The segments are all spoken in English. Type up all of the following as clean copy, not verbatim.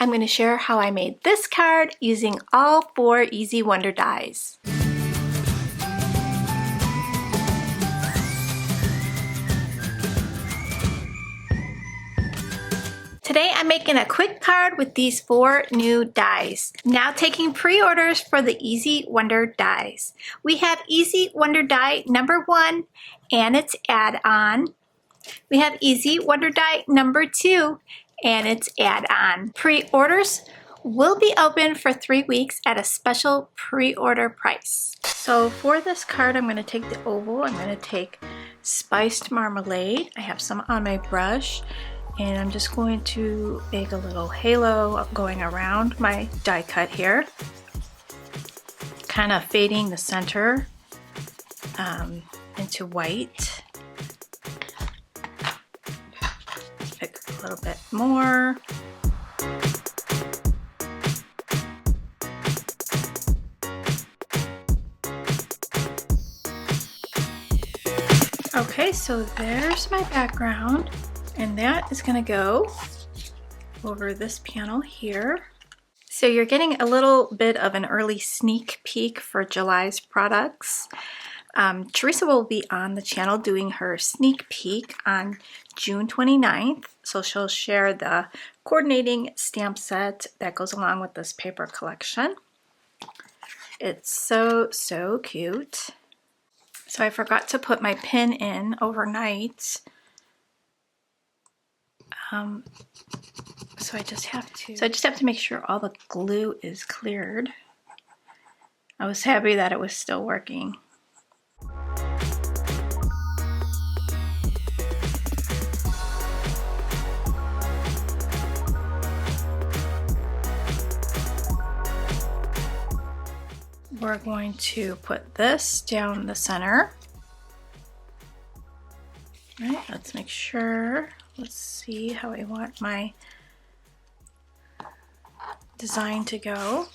I'm going to share how I made this card using all 4 Easy Wonder dies. Today I'm making a quick card with these 4 new dies. Now taking pre-orders for the Easy Wonder dies. We have Easy Wonder die number 1 and its add-on. We have Easy Wonder die number 2 and its add-on. Pre-orders will be open for 3 weeks at a special pre-order price. So for this card, I'm going to take the oval. I'm going to take spiced marmalade. I have some on my brush, and I'm just going to make a little halo going around my die cut here, kind of fading the center into white. Pick a little bit more. Okay, so there's my background, and that is going to go over this panel here. So you're getting a little bit of an early sneak peek for July's products. Teresa will be on the channel doing her sneak peek on June 29th. So she'll share the coordinating stamp set that goes along with this paper collection. It's so cute. So I forgot to put my pin in overnight. So I just have to make sure all the glue is cleared. I was happy that it was still working. We're going to put this down the center. All right, let's make sure. Let's see how I want my design to go.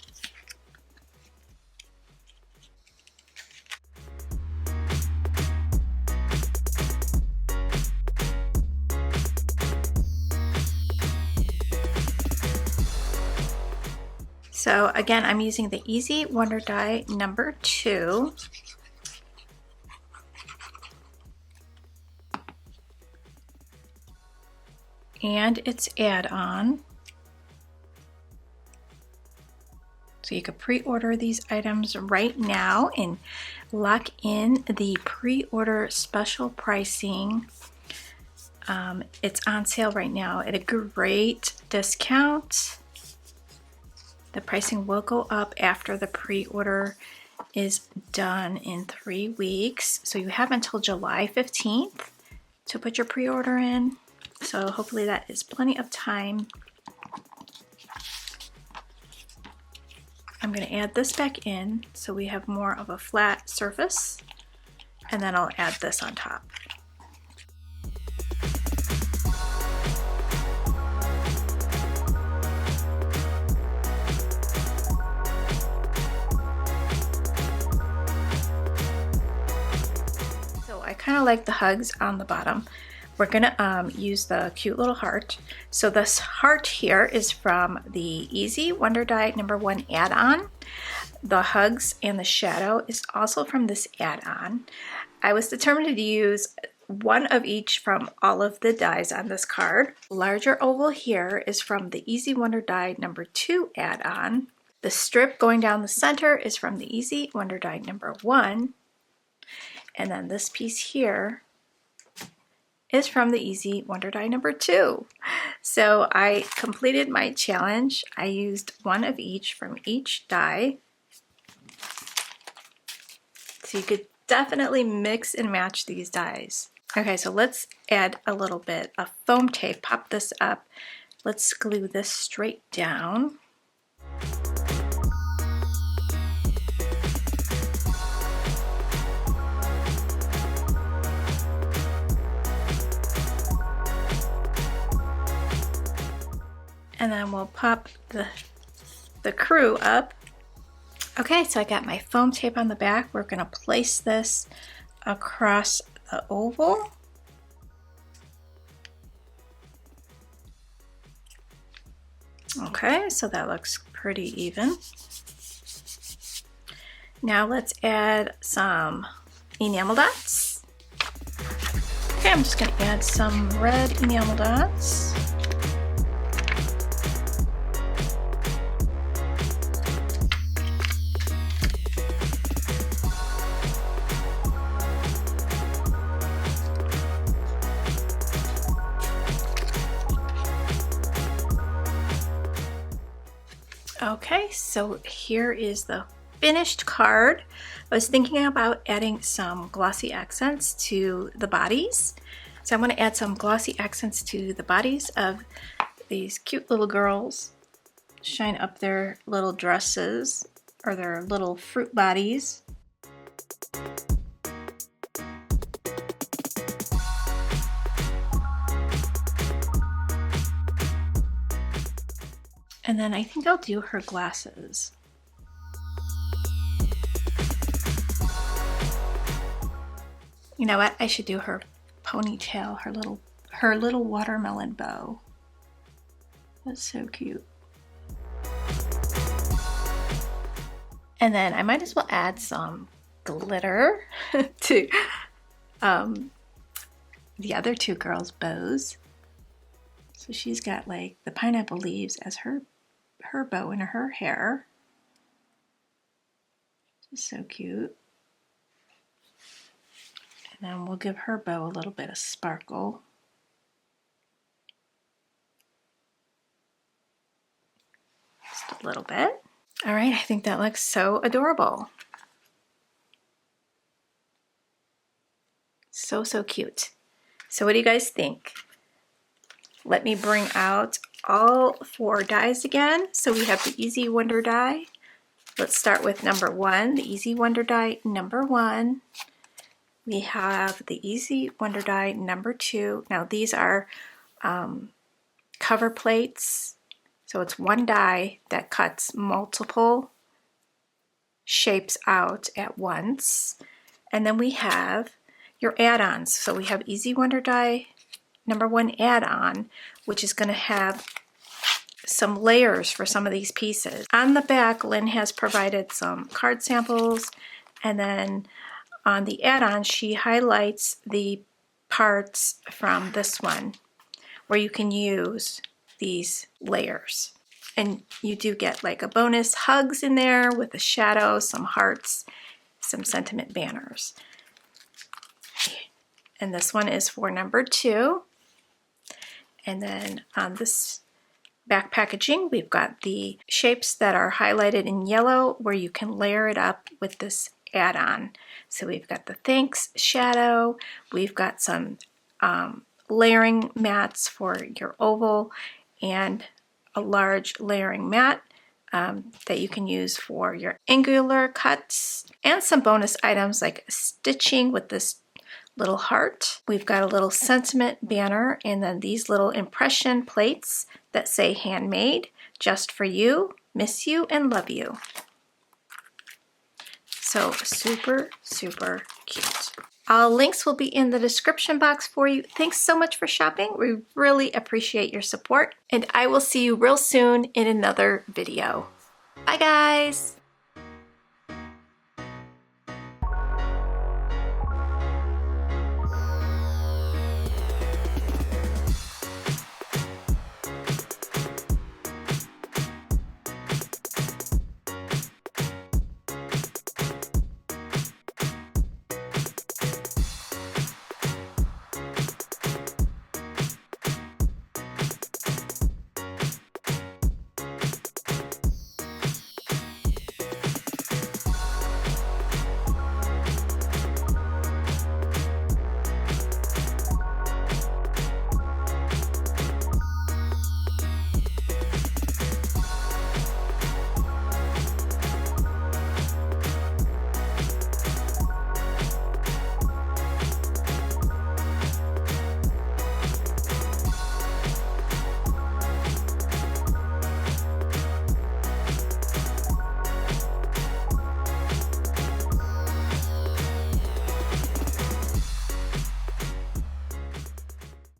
So again, I'm using the Easy Wonder die number 2. And its add-on. So you could pre-order these items right now and lock in the pre-order special pricing. It's on sale right now at a great discount. The pricing will go up after the pre-order is done in 3 weeks. So you have until July 15th to put your pre-order in. So hopefully that is plenty of time. I'm going to add this back in so we have more of a flat surface, and then I'll add this on top. So I kind of like the hugs on the bottom. We're gonna use the cute little heart. So this heart here is from the Easy Wonder die number 1 add-on. The hugs and the shadow is also from this add-on. I was determined to use one of each from all of the dies on this card. Larger oval here is from the Easy Wonder die number 2 add-on. The strip going down the center is from the Easy Wonder die number 1. And then this piece here is from the Easy Wonder die number 2. So I completed my challenge. I used one of each from each die. So you could definitely mix and match these dies. Okay, so let's add a little bit of foam tape. Pop this up. Let's glue this straight down. And then we'll pop the crew up. Okay, so I got my foam tape on the back. We're gonna place this across the oval. Okay, so that looks pretty even. Now let's add some enamel dots. Okay, I'm just going to add some red enamel dots. Okay, so here is the finished card. I was thinking about adding some glossy accents to the bodies. So I'm going to add some glossy accents to the bodies of these cute little girls. Shine up their little dresses or their little fruit bodies. And then I think I'll do her glasses. You know what? I should do her ponytail, her little watermelon bow. That's so cute. And then I might as well add some glitter to the other two girls' bows. So she's got like the pineapple leaves as her bow in her hair. Just so cute. And then we'll give her bow a little bit of sparkle. Just a little bit. All right, I think that looks so adorable. So, so cute. So what do you guys think? Let me bring out all 4 dies again. So we have the Easy Wonder die. Let's start with number 1, the Easy Wonder die number 1. We have the Easy Wonder die number 2. Now these are cover plates. So it's one die that cuts multiple shapes out at once. And then we have your add-ons. So we have Easy Wonder die number 1 add-on, which is going to have some layers for some of these pieces. On the back, Lynn has provided some card samples, and then on the add-on, she highlights the parts from this one where you can use these layers. And you do get like a bonus hugs in there with a shadow, some hearts, some sentiment banners. And this one is for number 2. And then on this back packaging, we've got the shapes that are highlighted in yellow where you can layer it up with this add-on. So we've got the thanks shadow, we've got some layering mats for your oval, and a large layering mat that you can use for your angular cuts, and some bonus items like stitching with this little heart. We've got a little sentiment banner, and then these little impression plates that say handmade, just for you, miss you, and love you. So super, super cute. All links will be in the description box for you. Thanks so much for shopping. We really appreciate your support, and I will see you real soon in another video. Bye guys!